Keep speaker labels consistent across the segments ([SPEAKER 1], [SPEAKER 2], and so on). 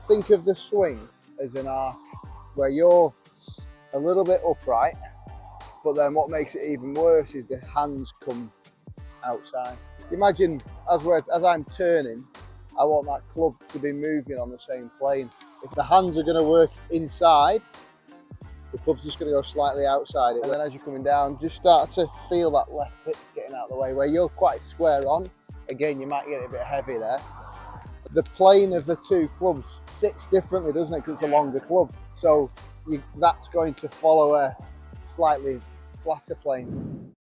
[SPEAKER 1] think of the swing as an arc where you're a little bit upright, but then what makes it even worse is the hands come outside. Imagine as I'm turning, I want that club to be moving on the same plane. If the hands are going to work inside, the club's just going to go slightly outside it. And then as you're coming down, just start to feel that left hip getting out of the way, where you're quite square on. Again, you might get it a bit heavy there. The plane of the two clubs sits differently, doesn't it? Because it's a longer club. So that's going to follow a slightly flatter plane.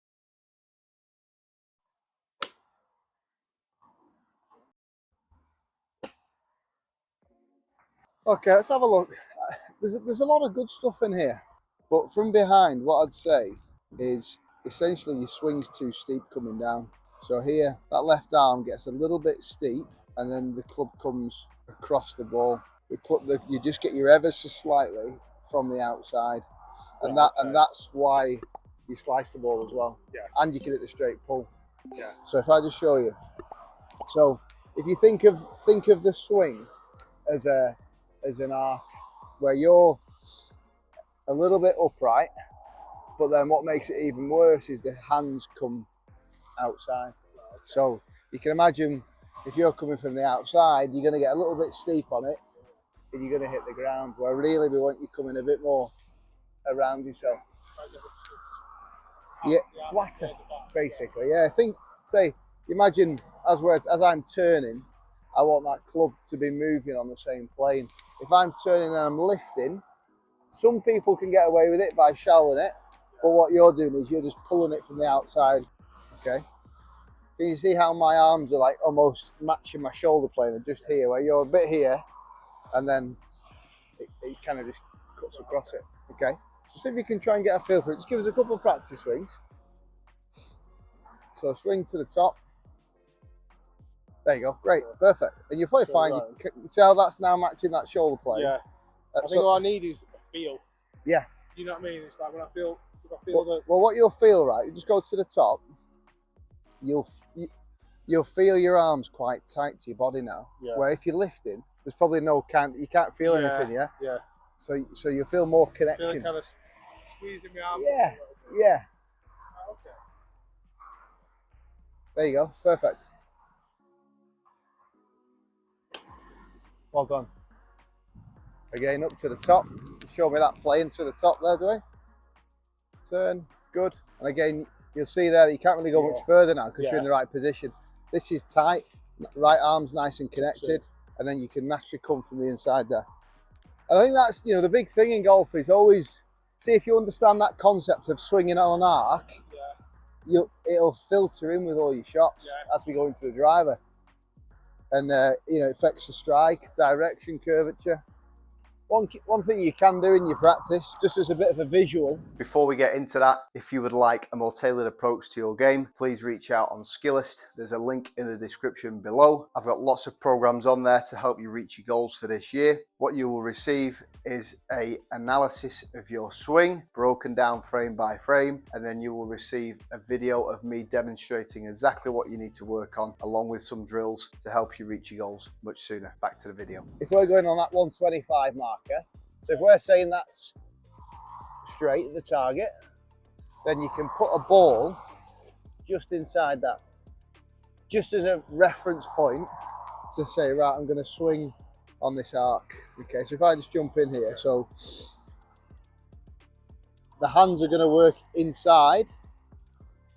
[SPEAKER 1] Okay, let's have a look. There's a lot of good stuff in here, but from behind, what I'd say is essentially your swing's too steep coming down. So here, that left arm gets a little bit steep, and then the club comes across the ball. You just get your ever so slightly from the outside, and that's why you slice the ball as well.
[SPEAKER 2] Yeah.
[SPEAKER 1] And you can hit the straight pull.
[SPEAKER 2] Yeah.
[SPEAKER 1] So if I just show you, so if you think of the swing as an arc where you're a little bit upright, but then what makes it even worse is the hands come outside. So you can imagine if you're coming from the outside, you're going to get a little bit steep on it and you're going to hit the ground, where really we want you coming a bit more around yourself. Yeah, flatter, basically. Yeah, imagine as I'm turning, I want that club to be moving on the same plane. If I'm turning and I'm lifting, some people can get away with it by shallowing it, but what you're doing is you're just pulling it from the outside, okay? Can you see how my arms are like almost matching my shoulder plane, and just here, where you're a bit here, and then it kind of just cuts across it, okay? So see if you can try and get a feel for it. Just give us a couple of practice swings. So swing to the top. There you go, great, perfect. And you're probably fine. You see how that's now matching that shoulder plane?
[SPEAKER 2] Yeah. I think all I need is a feel.
[SPEAKER 1] Yeah.
[SPEAKER 2] You know what I mean? It's like when I feel
[SPEAKER 1] well, what you'll feel, right, you just go to the top, you'll feel your arms quite tight to your body now. Yeah. Where if you're lifting, there's probably you can't feel anything, yeah? Yeah. So you'll feel more connection.
[SPEAKER 2] Feeling kind of squeezing my arms.
[SPEAKER 1] Yeah, yeah.
[SPEAKER 2] Oh, okay.
[SPEAKER 1] There you go, perfect. Well done. Again, up to the top. Show me that plane to the top there, do I? Turn, good. And again, you'll see there that you can't really go much further now because you're in the right position. This is tight, right arm's nice and connected, and then you can naturally come from the inside there. And I think that's, the big thing in golf is always, see if you understand that concept of swinging on an arc, it'll filter in with all your shots as we go into the driver. And, it affects the strike, direction, curvature. One thing you can do in your practice, just as a bit of a visual. Before we get into that, if you would like a more tailored approach to your game, please reach out on Skillest. There's a link in the description below. I've got lots of programs on there to help you reach your goals for this year. What you will receive is an analysis of your swing, broken down frame by frame, and then you will receive a video of me demonstrating exactly what you need to work on, along with some drills to help you reach your goals much sooner. Back to the video. If we're going on that 125 marker, so if we're saying that's straight at the target, then you can put a ball just inside that, just as a reference point to say, right, I'm going to swing on this arc. Okay, so if I just jump in here, so the hands are going to work inside,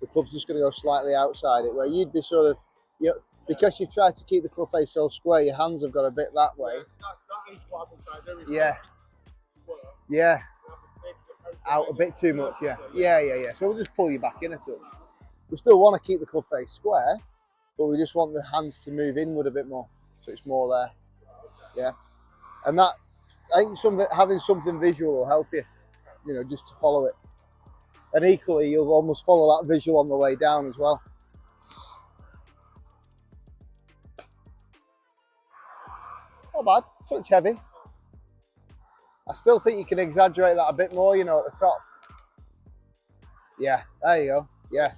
[SPEAKER 1] the club's just going to go slightly outside it, where you'd be sort of, because you've tried to keep the club face so square, your hands have got a bit that way.
[SPEAKER 2] That is what I've been trying to do.
[SPEAKER 1] Yeah. Out a bit too much, yeah. So we'll just pull you back in a touch. We still want to keep the club face square, but we just want the hands to move inward a bit more, so it's more there. Yeah, and that, I think having something visual will help you, just to follow it. And equally, you'll almost follow that visual on the way down as well. Not bad, touch heavy. I still think you can exaggerate that a bit more, at the top. Yeah, there you go, yeah.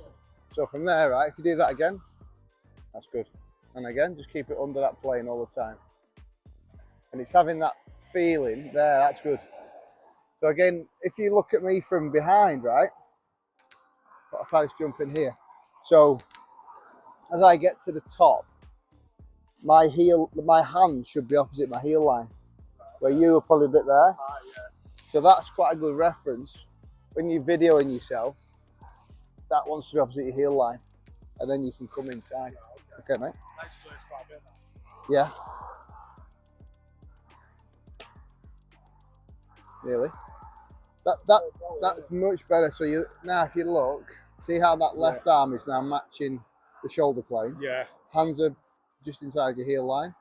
[SPEAKER 1] So from there, right, if you do that again, that's good. And again, just keep it under that plane all the time. and it's having that feeling there. That's good. So again, if you look at me from behind, right? If I just jump in here. So as I get to the top, my hand should be opposite my heel line, where you were probably a bit there. So that's quite a good reference. When you're videoing yourself, that wants to be opposite your heel line, and then you can come inside. Okay, mate? Yeah. Nearly. That's much better. So you now, if you look, see how that left arm is now matching the shoulder plane.
[SPEAKER 2] Yeah.
[SPEAKER 1] Hands are just inside your heel line.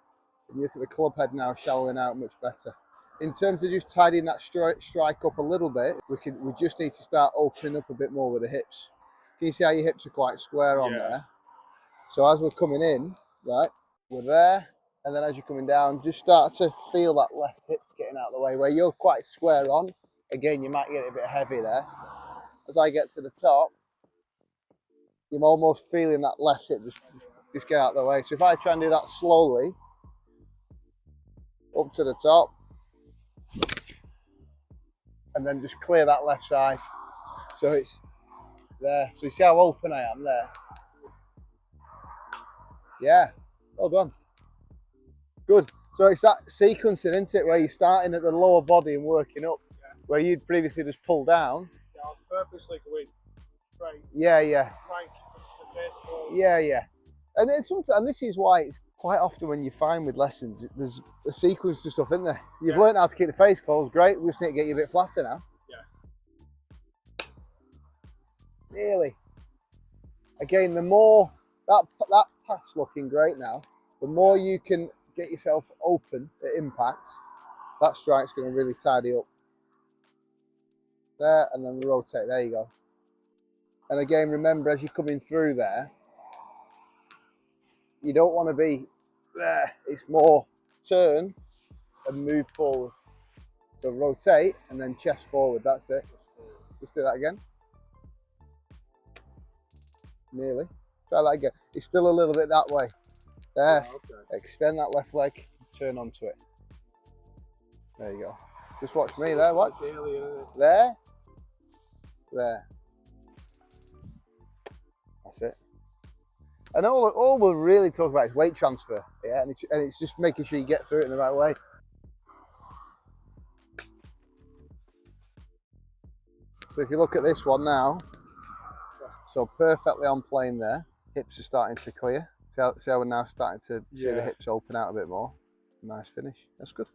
[SPEAKER 1] And you look at the club head now shallowing out much better. In terms of just tidying that strike up a little bit, we just need to start opening up a bit more with the hips. Can you see how your hips are quite square on there? So as we're coming in, right, we're there, and then as you're coming down, just start to feel that left hip getting out of the way, where you're quite square on. Again, you might get it a bit heavy there. As I get to the top, you're almost feeling that left hip just get out of the way. So if I try and do that slowly, up to the top, and then just clear that left side. So it's there. So you see how open I am there? Yeah, well done. Good. So it's that sequencing, isn't it, where you're starting at the lower body and working up, where you'd previously just pull down.
[SPEAKER 2] Yeah, I was purposely going straight.
[SPEAKER 1] Yeah.
[SPEAKER 2] Trying to keep the face forward.
[SPEAKER 1] Yeah. And then sometimes, and this is why it's quite often when you find with lessons, there's a sequence to stuff in there. You've learned how to keep the face closed, great. We just need to get you a bit flatter now.
[SPEAKER 2] Yeah.
[SPEAKER 1] Nearly. Again, the more that path's looking great now, the more you can get yourself open at impact, that strike's going to really tidy up. There, and then rotate. There you go. And again, remember, as you're coming through there, you don't want to be there. It's more turn and move forward. So rotate and then chest forward. That's it. Just do that again. Nearly. Try that again. It's still a little bit that way. There. Extend that left leg. Turn onto it. There you go. Just watch me there. Watch. There. There. That's it. And all we're really talking about is weight transfer. Yeah, and it's just making sure you get through it in the right way. So if you look at this one now, so perfectly on plane there. Hips are starting to clear. See how we're now starting to see the hips open out a bit more. Nice finish. That's good.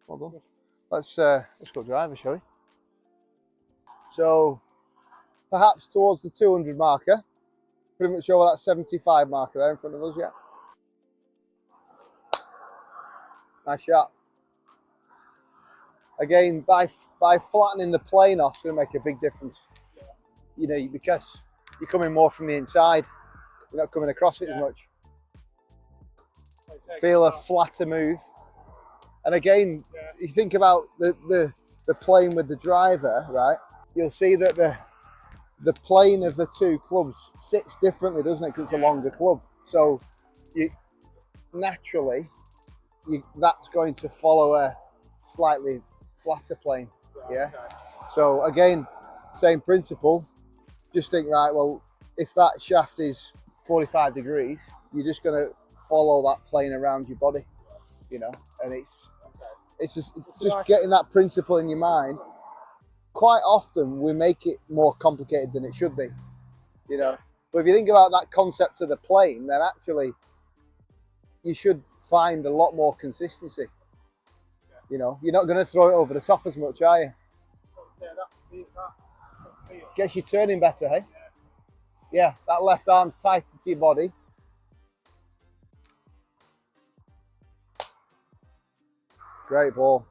[SPEAKER 1] Well done. Let's go driver, shall we? So perhaps towards the 200 marker. Pretty much over that 75 marker there in front of us, yeah. Nice shot. Again, by flattening the plane off, it's going to make a big difference. You know, because you're coming more from the inside, you're not coming across it as much. Feel a flatter move. And again, you think about the plane with the driver, right? You'll see that the plane of the two clubs sits differently, doesn't it? Because it's a longer club. So naturally, that's going to follow a slightly flatter plane. Yeah. So again, same principle. Just think, right, well, if that shaft is 45 degrees, you're just going to follow that plane around your body, you know, and it's just getting that principle in your mind. Quite often we make it more complicated than it should be, you know. But if you think about that concept of the plane, then actually you should find a lot more consistency. You know, you're not going to throw it over the top as much, are you? Gets you turning better, hey? Yeah, that left arm's tighter to your body. Great ball.